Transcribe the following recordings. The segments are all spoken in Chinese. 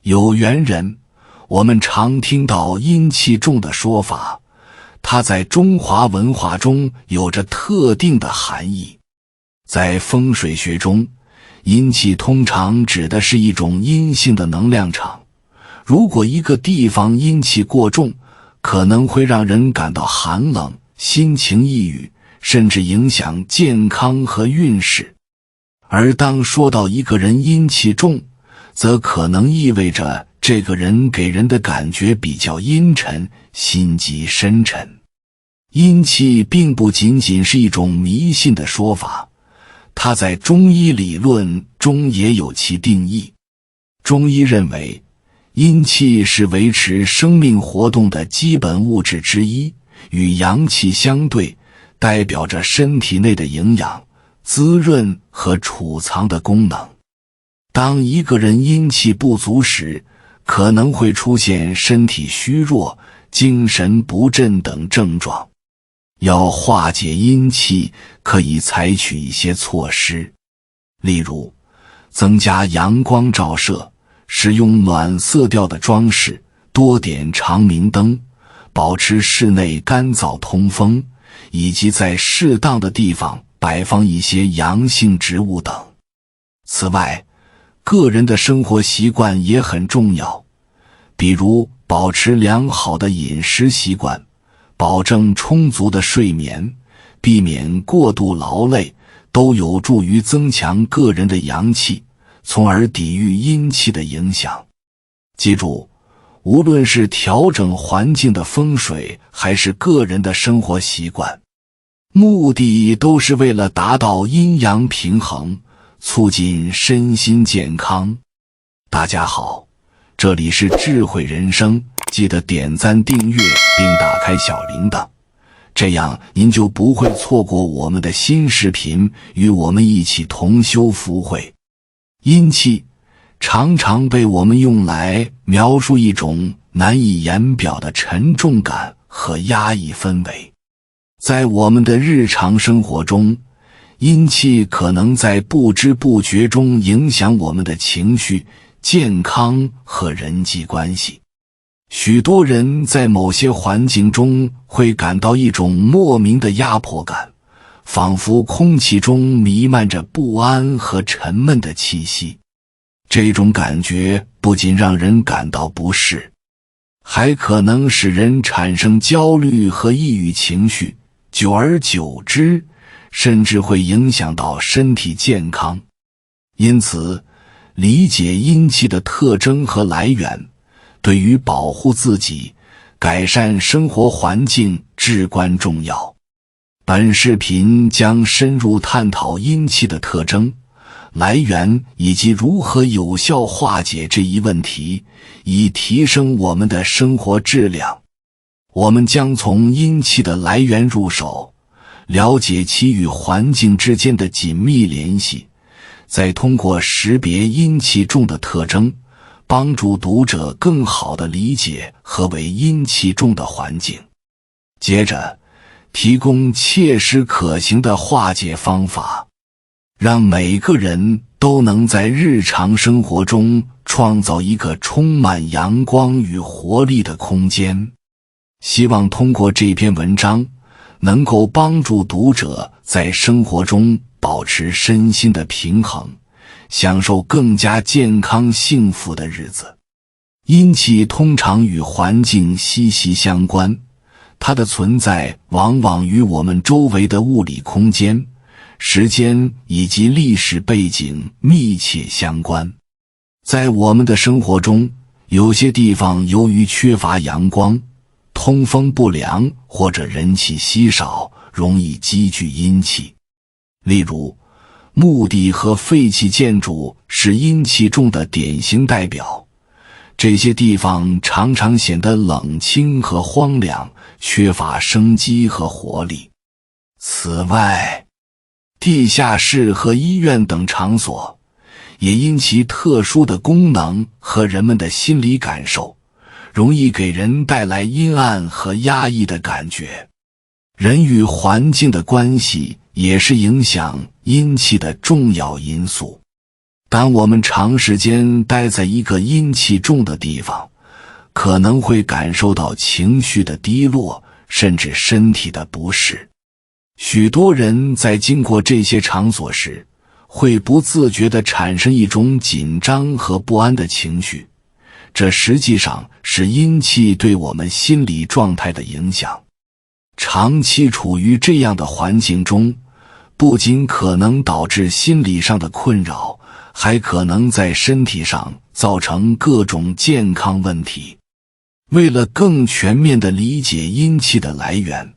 有缘人，我们常听到阴气重的说法，它在中华文化中有着特定的含义。在风水学中，阴气通常指的是一种阴性的能量场。如果一个地方阴气过重，可能会让人感到寒冷、心情抑郁，甚至影响健康和运势。而当说到一个人阴气重，则可能意味着这个人给人的感觉比较阴沉，心机深沉。阴气并不仅仅是一种迷信的说法，它在中医理论中也有其定义。中医认为，阴气是维持生命活动的基本物质之一，与阳气相对，代表着身体内的营养、滋润和储藏的功能。当一个人阴气不足时，可能会出现身体虚弱、精神不振等症状。要化解阴气，可以采取一些措施，例如增加阳光照射，使用暖色调的装饰，多点长明灯，保持室内干燥通风，以及在适当的地方摆放一些阳性植物等。此外，个人的生活习惯也很重要，比如保持良好的饮食习惯，保证充足的睡眠，避免过度劳累，都有助于增强个人的阳气，从而抵御阴气的影响。记住，无论是调整环境的风水，还是个人的生活习惯，目的都是为了达到阴阳平衡，促进身心健康。大家好，这里是智慧人生，记得点赞订阅并打开小铃铛，这样您就不会错过我们的新视频，与我们一起同修福慧。阴气常常被我们用来描述一种难以言表的沉重感和压抑氛围。在我们的日常生活中，阴气可能在不知不觉中影响我们的情绪、健康和人际关系。许多人在某些环境中会感到一种莫名的压迫感，仿佛空气中弥漫着不安和沉闷的气息。这种感觉不仅让人感到不适，还可能使人产生焦虑和抑郁情绪，久而久之，甚至会影响到身体健康。因此，理解阴气的特征和来源，对于保护自己、改善生活环境至关重要。本视频将深入探讨阴气的特征、来源以及如何有效化解这一问题，以提升我们的生活质量。我们将从阴气的来源入手，了解其与环境之间的紧密联系，再通过识别阴气重的特征，帮助读者更好地理解何为阴气重的环境。接着，提供切实可行的化解方法，让每个人都能在日常生活中创造一个充满阳光与活力的空间。希望通过这篇文章，能够帮助读者在生活中保持身心的平衡，享受更加健康幸福的日子。阴气通常与环境息息相关，它的存在往往与我们周围的物理空间、时间以及历史背景密切相关。在我们的生活中，有些地方由于缺乏阳光、通风不良或者人气稀少，容易积聚阴气。例如，墓地和废弃建筑是阴气重的典型代表，这些地方常常显得冷清和荒凉，缺乏生机和活力。此外，地下室和医院等场所也因其特殊的功能和人们的心理感受，容易给人带来阴暗和压抑的感觉。人与环境的关系也是影响阴气的重要因素。当我们长时间待在一个阴气重的地方，可能会感受到情绪的低落，甚至身体的不适。许多人在经过这些场所时，会不自觉地产生一种紧张和不安的情绪，这实际上是阴气对我们心理状态的影响。长期处于这样的环境中，不仅可能导致心理上的困扰，还可能在身体上造成各种健康问题。为了更全面地理解阴气的来源，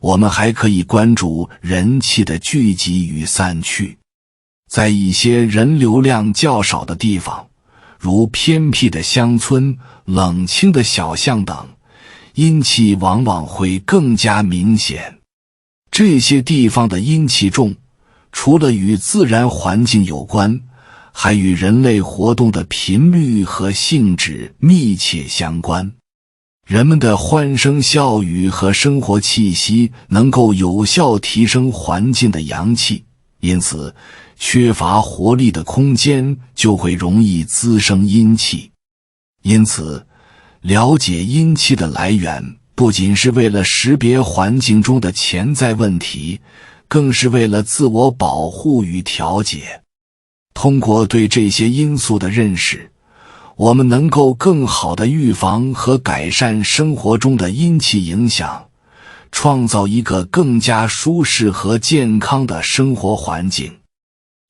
我们还可以关注人气的聚集与散去。在一些人流量较少的地方，如偏僻的乡村、冷清的小巷等，阴气往往会更加明显。这些地方的阴气重，除了与自然环境有关，还与人类活动的频率和性质密切相关。人们的欢声笑语和生活气息能够有效提升环境的阳气，因此缺乏活力的空间就会容易滋生阴气。因此，了解阴气的来源不仅是为了识别环境中的潜在问题，更是为了自我保护与调节。通过对这些因素的认识，我们能够更好地预防和改善生活中的阴气影响，创造一个更加舒适和健康的生活环境。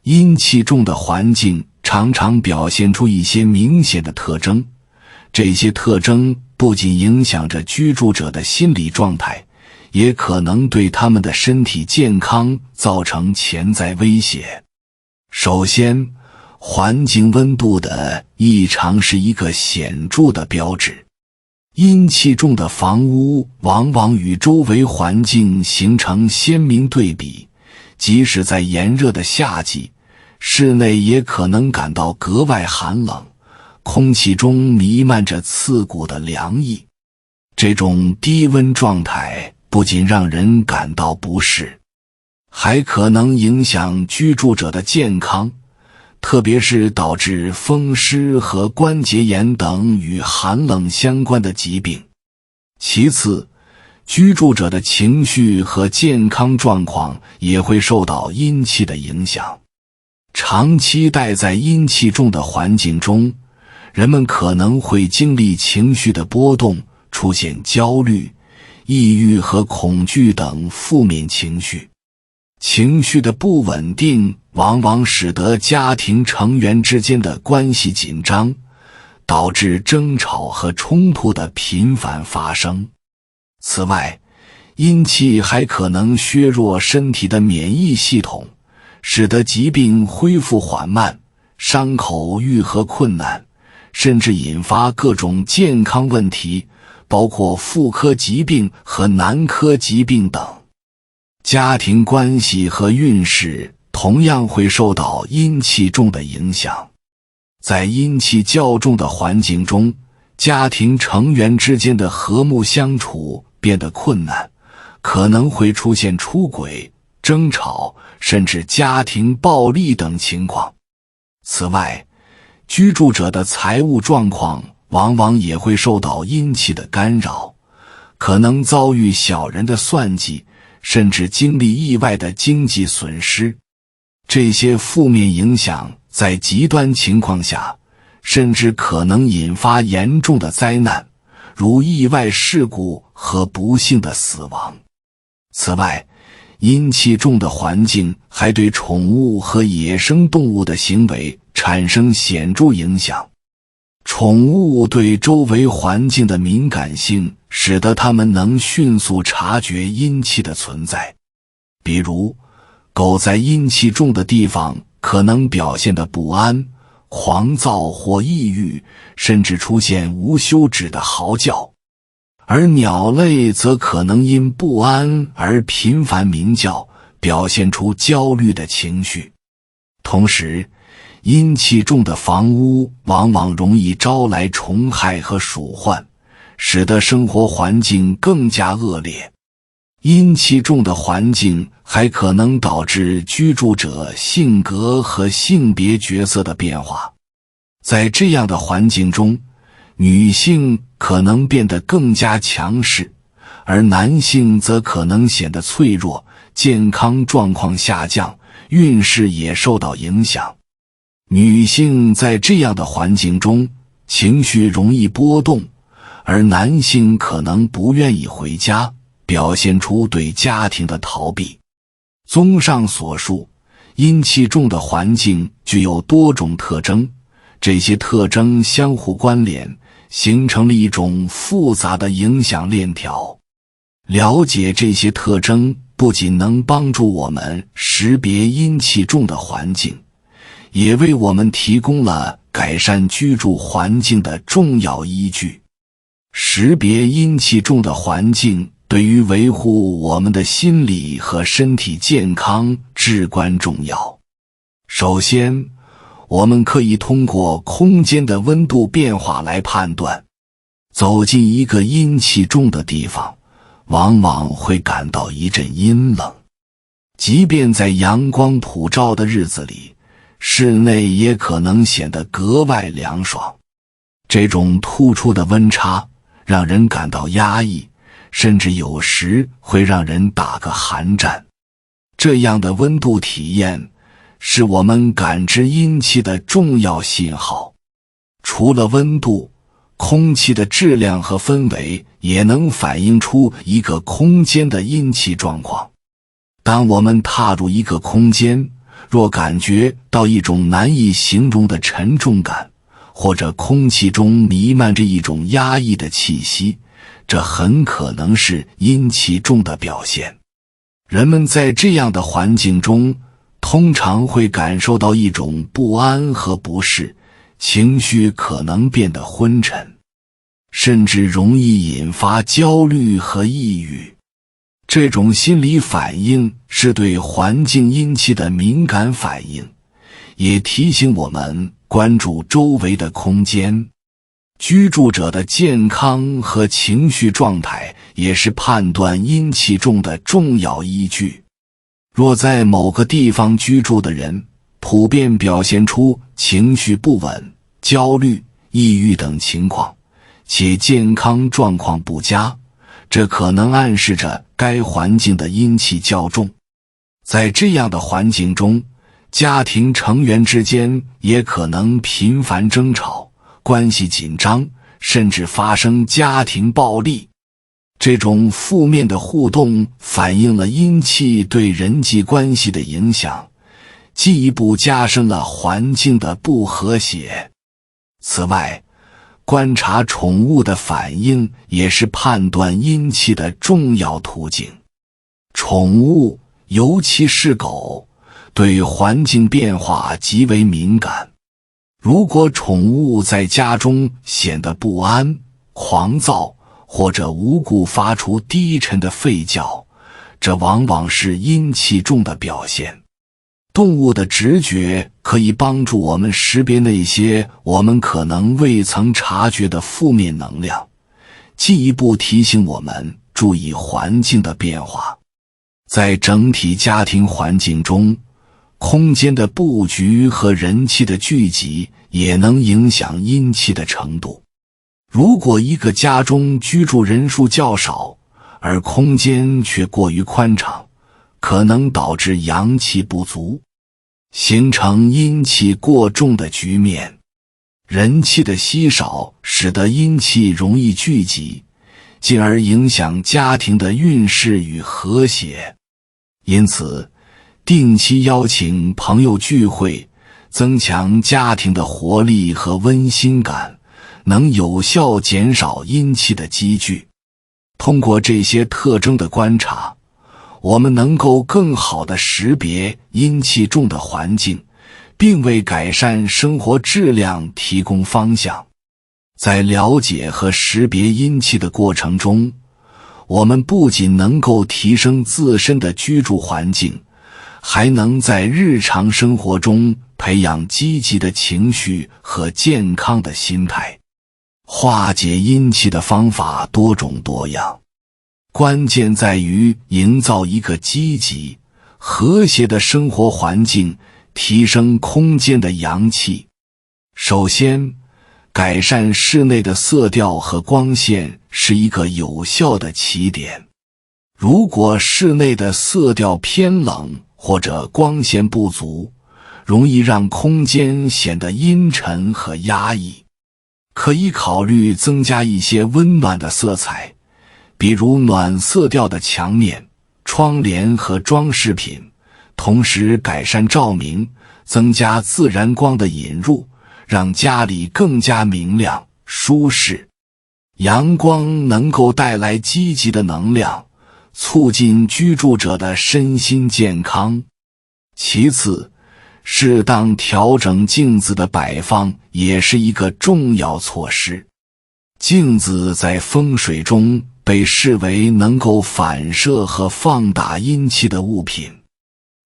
阴气重的环境常常表现出一些明显的特征，这些特征不仅影响着居住者的心理状态，也可能对他们的身体健康造成潜在威胁。首先，环境温度的异常是一个显著的标志。阴气重的房屋往往与周围环境形成鲜明对比，即使在炎热的夏季，室内也可能感到格外寒冷，空气中弥漫着刺骨的凉意。这种低温状态不仅让人感到不适，还可能影响居住者的健康，特别是导致风湿和关节炎等与寒冷相关的疾病。其次，居住者的情绪和健康状况也会受到阴气的影响。长期待在阴气重的环境中，人们可能会经历情绪的波动，出现焦虑、抑郁和恐惧等负面情绪。情绪的不稳定往往使得家庭成员之间的关系紧张，导致争吵和冲突的频繁发生。此外，阴气还可能削弱身体的免疫系统，使得疾病恢复缓慢，伤口愈合困难，甚至引发各种健康问题，包括妇科疾病和男科疾病等。家庭关系和运势同样会受到阴气重的影响。在阴气较重的环境中，家庭成员之间的和睦相处变得困难，可能会出现出轨、争吵，甚至家庭暴力等情况。此外，居住者的财务状况往往也会受到阴气的干扰，可能遭遇小人的算计，甚至经历意外的经济损失。这些负面影响在极端情况下，甚至可能引发严重的灾难，如意外事故和不幸的死亡。此外，阴气重的环境还对宠物和野生动物的行为产生显著影响。宠物对周围环境的敏感性使得它们能迅速察觉阴气的存在。比如，狗在阴气重的地方可能表现得不安、狂躁或抑郁，甚至出现无休止的嚎叫。而鸟类则可能因不安而频繁鸣叫，表现出焦虑的情绪。同时，阴气重的房屋往往容易招来虫害和鼠患，使得生活环境更加恶劣。阴气重的环境还可能导致居住者性格和性别角色的变化。在这样的环境中，女性可能变得更加强势，而男性则可能显得脆弱，健康状况下降，运势也受到影响。女性在这样的环境中，情绪容易波动，而男性可能不愿意回家，表现出对家庭的逃避。综上所述，阴气重的环境具有多种特征，这些特征相互关联，形成了一种复杂的影响链条。了解这些特征不仅能帮助我们识别阴气重的环境，也为我们提供了改善居住环境的重要依据。识别阴气重的环境对于维护我们的心理和身体健康至关重要。首先，我们可以通过空间的温度变化来判断。走进一个阴气重的地方，往往会感到一阵阴冷。即便在阳光普照的日子里，室内也可能显得格外凉爽。这种突出的温差让人感到压抑，甚至有时会让人打个寒战。这样的温度体验是我们感知阴气的重要信号。除了温度，空气的质量和氛围也能反映出一个空间的阴气状况。当我们踏入一个空间，若感觉到一种难以形容的沉重感，或者空气中弥漫着一种压抑的气息，这很可能是阴气重的表现。人们在这样的环境中，通常会感受到一种不安和不适，情绪可能变得昏沉，甚至容易引发焦虑和抑郁。这种心理反应是对环境阴气的敏感反应，也提醒我们关注周围的空间。居住者的健康和情绪状态也是判断阴气重的重要依据。若在某个地方居住的人普遍表现出情绪不稳、焦虑、抑郁等情况，且健康状况不佳，这可能暗示着该环境的阴气较重。在这样的环境中，家庭成员之间也可能频繁争吵，关系紧张，甚至发生家庭暴力。这种负面的互动反映了阴气对人际关系的影响，进一步加深了环境的不和谐。此外，观察宠物的反应也是判断阴气的重要途径。宠物，尤其是狗，对环境变化极为敏感。如果宠物在家中显得不安、狂躁，或者无故发出低沉的吠叫，这往往是阴气重的表现。动物的直觉可以帮助我们识别那些我们可能未曾察觉的负面能量，进一步提醒我们注意环境的变化。在整体家庭环境中，空间的布局和人气的聚集也能影响阴气的程度。如果一个家中居住人数较少，而空间却过于宽敞，可能导致阳气不足，形成阴气过重的局面。人气的稀少使得阴气容易聚集，进而影响家庭的运势与和谐。因此，定期邀请朋友聚会，增强家庭的活力和温馨感，能有效减少阴气的积聚。通过这些特征的观察，我们能够更好地识别阴气重的环境，并为改善生活质量提供方向。在了解和识别阴气的过程中，我们不仅能够提升自身的居住环境，还能在日常生活中培养积极的情绪和健康的心态。化解阴气的方法多种多样，关键在于营造一个积极、和谐的生活环境，提升空间的阳气。首先，改善室内的色调和光线是一个有效的起点。如果室内的色调偏冷或者光线不足，容易让空间显得阴沉和压抑。可以考虑增加一些温暖的色彩，比如暖色调的墙面、窗帘和装饰品，同时改善照明，增加自然光的引入，让家里更加明亮、舒适。阳光能够带来积极的能量，促进居住者的身心健康。其次，适当调整镜子的摆放也是一个重要措施。镜子在风水中被视为能够反射和放大阴气的物品。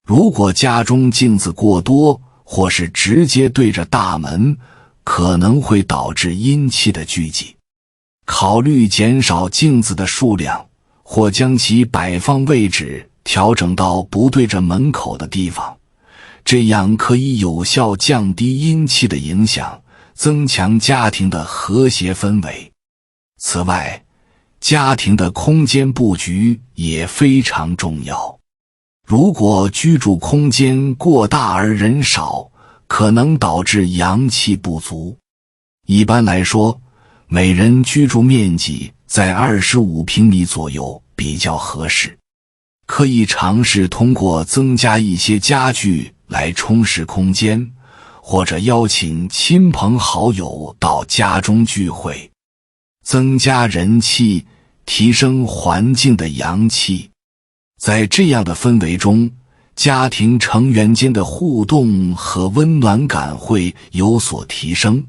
如果家中镜子过多，或是直接对着大门，可能会导致阴气的聚集。考虑减少镜子的数量，或将其摆放位置调整到不对着门口的地方，这样可以有效降低阴气的影响，增强家庭的和谐氛围。此外，家庭的空间布局也非常重要。如果居住空间过大而人少，可能导致阳气不足。一般来说，每人居住面积在25平米左右比较合适。可以尝试通过增加一些家具来充实空间，或者邀请亲朋好友到家中聚会，增加人气，提升环境的阳气。在这样的氛围中，家庭成员间的互动和温暖感会有所提升，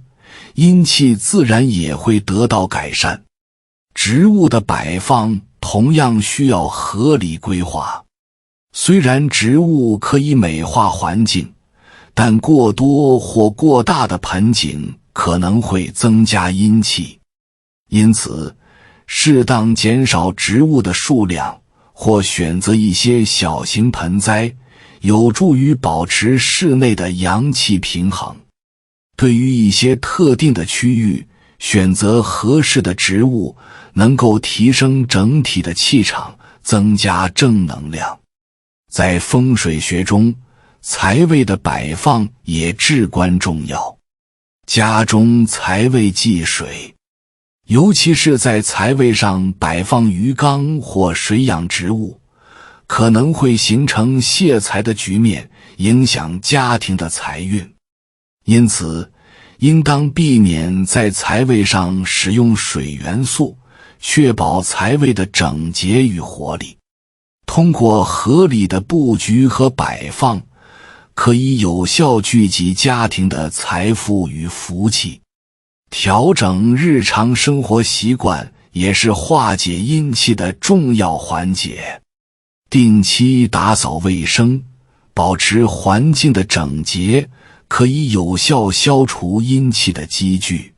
阴气自然也会得到改善。植物的摆放同样需要合理规划。虽然植物可以美化环境，但过多或过大的盆景可能会增加阴气。因此，适当减少植物的数量，或选择一些小型盆栽，有助于保持室内的阳气平衡。对于一些特定的区域，选择合适的植物，能够提升整体的气场，增加正能量。在风水学中，财位的摆放也至关重要。家中财位忌水，尤其是在财位上摆放鱼缸或水养植物，可能会形成泄财的局面，影响家庭的财运。因此，应当避免在财位上使用水元素，确保财位的整洁与活力。通过合理的布局和摆放，可以有效聚集家庭的财富与福气。调整日常生活习惯也是化解阴气的重要环节。定期打扫卫生，保持环境的整洁，可以有效消除阴气的积聚。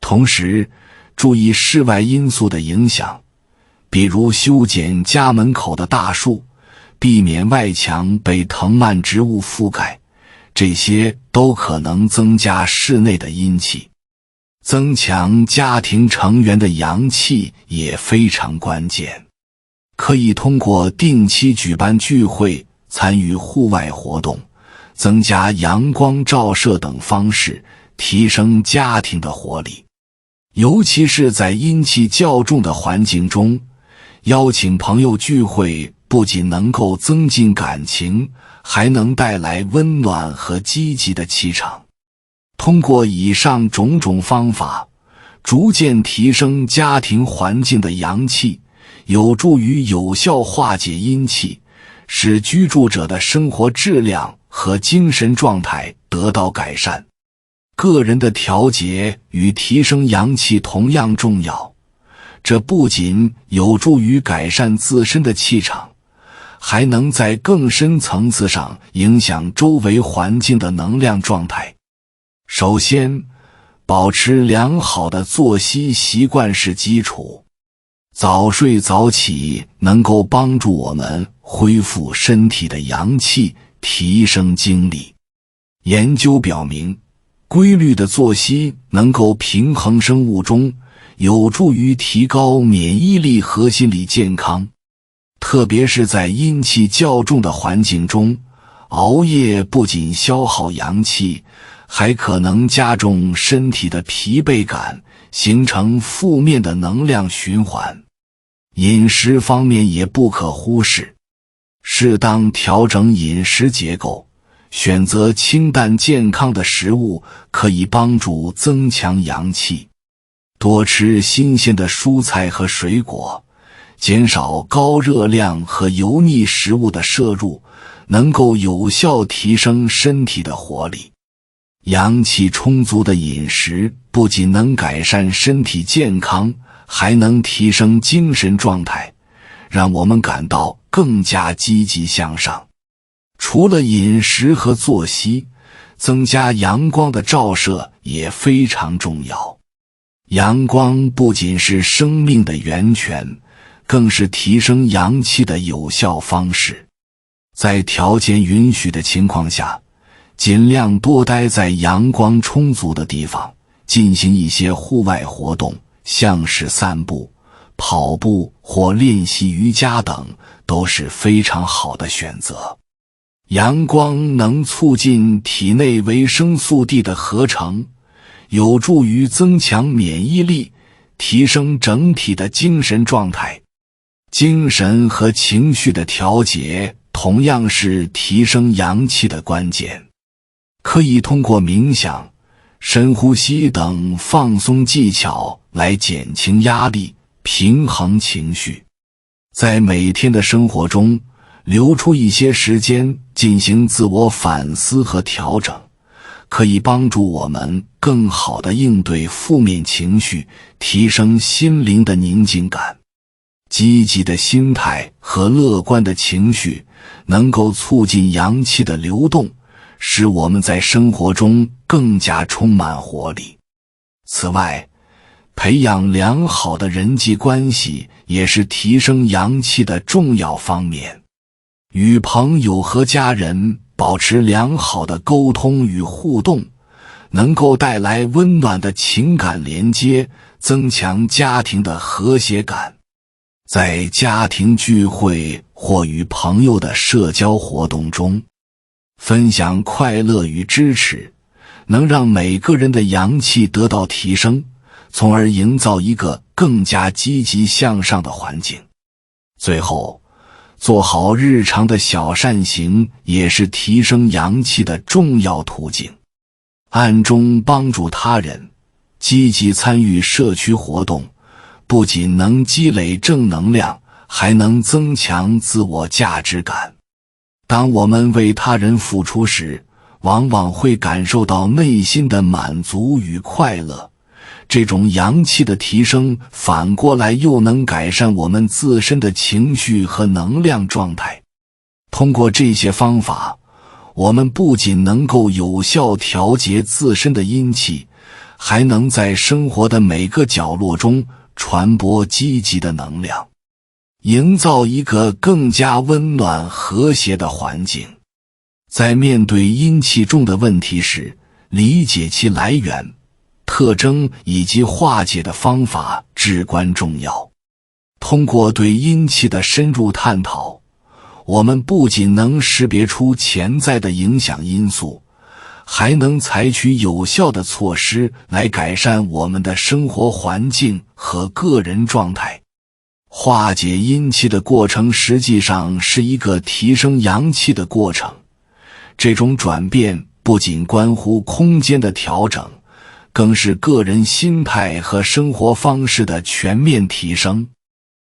同时，注意室外因素的影响，比如修剪家门口的大树，避免外墙被藤蔓植物覆盖，这些都可能增加室内的阴气。增强家庭成员的阳气也非常关键。可以通过定期举办聚会，参与户外活动，增加阳光照射等方式，提升家庭的活力。尤其是在阴气较重的环境中，邀请朋友聚会不仅能够增进感情，还能带来温暖和积极的气场。通过以上种种方法，逐渐提升家庭环境的阳气，有助于有效化解阴气，使居住者的生活质量和精神状态得到改善。个人的调节与提升阳气同样重要，这不仅有助于改善自身的气场，还能在更深层次上影响周围环境的能量状态。首先，保持良好的作息习惯是基础。早睡早起能够帮助我们恢复身体的阳气，提升精力。研究表明，规律的作息能够平衡生物钟，有助于提高免疫力和心理健康。特别是在阴气较重的环境中，熬夜不仅消耗阳气，还可能加重身体的疲惫感，形成负面的能量循环。饮食方面也不可忽视，适当调整饮食结构，选择清淡健康的食物，可以帮助增强阳气。多吃新鲜的蔬菜和水果，减少高热量和油腻食物的摄入，能够有效提升身体的活力。阳气充足的饮食不仅能改善身体健康，还能提升精神状态，让我们感到更加积极向上。除了饮食和作息，增加阳光的照射也非常重要。阳光不仅是生命的源泉，更是提升阳气的有效方式。在条件允许的情况下，尽量多待在阳光充足的地方，进行一些户外活动，像是散步、跑步或练习瑜伽等，都是非常好的选择。阳光能促进体内维生素 D 的合成，有助于增强免疫力，提升整体的精神状态。精神和情绪的调节同样是提升阳气的关键。可以通过冥想、深呼吸等放松技巧来减轻压力，平衡情绪。在每天的生活中，留出一些时间进行自我反思和调整，可以帮助我们更好地应对负面情绪，提升心灵的宁静感。积极的心态和乐观的情绪能够促进阳气的流动，使我们在生活中更加充满活力。此外，培养良好的人际关系也是提升阳气的重要方面。与朋友和家人保持良好的沟通与互动，能够带来温暖的情感连接，增强家庭的和谐感。在家庭聚会或与朋友的社交活动中，分享快乐与支持，能让每个人的阳气得到提升，从而营造一个更加积极向上的环境。最后，做好日常的小善行也是提升阳气的重要途径。暗中帮助他人，积极参与社区活动，不仅能积累正能量，还能增强自我价值感。当我们为他人付出时，往往会感受到内心的满足与快乐。这种阳气的提升，反过来又能改善我们自身的情绪和能量状态。通过这些方法，我们不仅能够有效调节自身的阴气，还能在生活的每个角落中传播积极的能量，营造一个更加温暖和谐的环境。在面对阴气重的问题时，理解其来源、特征以及化解的方法至关重要。通过对阴气的深入探讨，我们不仅能识别出潜在的影响因素，还能采取有效的措施来改善我们的生活环境和个人状态。化解阴气的过程实际上是一个提升阳气的过程，这种转变不仅关乎空间的调整，更是个人心态和生活方式的全面提升。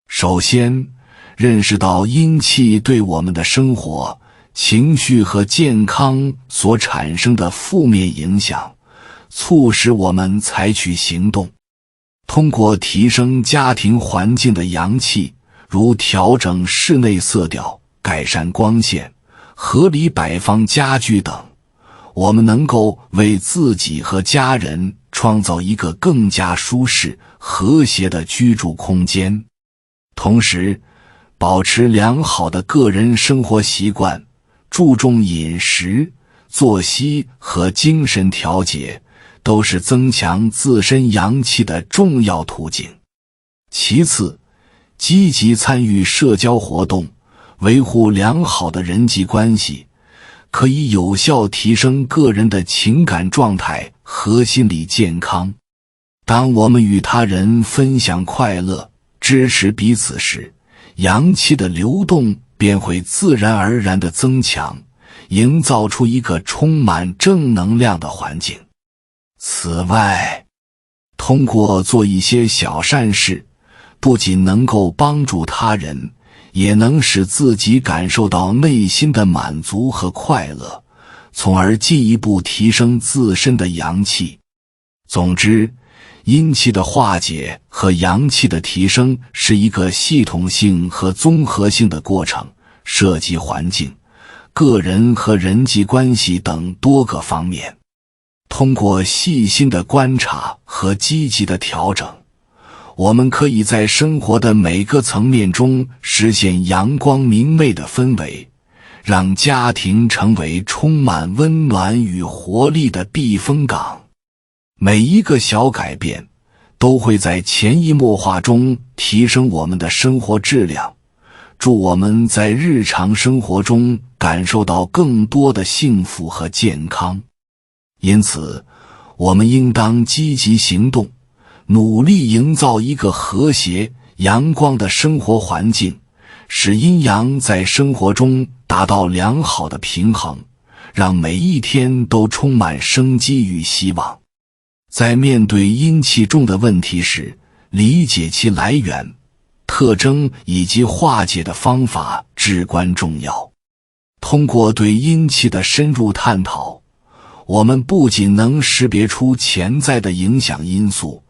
首先，认识到阴气对我们的生活、情绪和健康所产生的负面影响，促使我们采取行动。通过提升家庭环境的阳气，如调整室内色调、改善光线、合理摆放家具等，我们能够为自己和家人创造一个更加舒适、和谐的居住空间。同时，保持良好的个人生活习惯，注重饮食、作息和精神调节，都是增强自身阳气的重要途径。其次，积极参与社交活动，维护良好的人际关系，可以有效提升个人的情感状态和心理健康。当我们与他人分享快乐，支持彼此时，阳气的流动便会自然而然地增强，营造出一个充满正能量的环境。此外，通过做一些小善事，不仅能够帮助他人，也能使自己感受到内心的满足和快乐，从而进一步提升自身的阳气。总之，阴气的化解和阳气的提升是一个系统性和综合性的过程，涉及环境、个人和人际关系等多个方面。通过细心的观察和积极的调整，我们可以在生活的每个层面中实现阳光明媚的氛围，让家庭成为充满温暖与活力的避风港。每一个小改变都会在潜移默化中提升我们的生活质量，助我们在日常生活中感受到更多的幸福和健康。因此，我们应当积极行动，努力营造一个和谐、阳光的生活环境，使阴阳在生活中达到良好的平衡，让每一天都充满生机与希望。在面对阴气重的问题时，理解其来源、特征以及化解的方法至关重要。通过对阴气的深入探讨，我们不仅能识别出潜在的影响因素，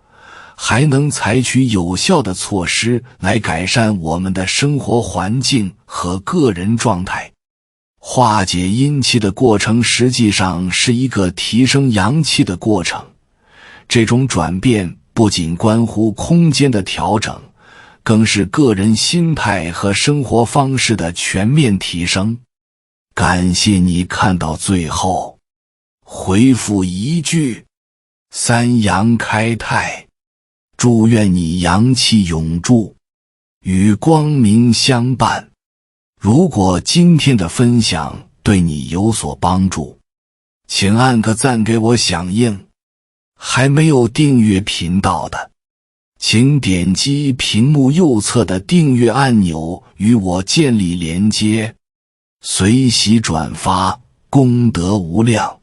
还能采取有效的措施来改善我们的生活环境和个人状态。化解阴气的过程实际上是一个提升阳气的过程，这种转变不仅关乎空间的调整，更是个人心态和生活方式的全面提升。感谢你看到最后，回复一句三阳开泰，祝愿你阳气永驻，与光明相伴。如果今天的分享对你有所帮助，请按个赞给我响应。还没有订阅频道的，请点击屏幕右侧的订阅按钮与我建立连接，随喜转发，功德无量。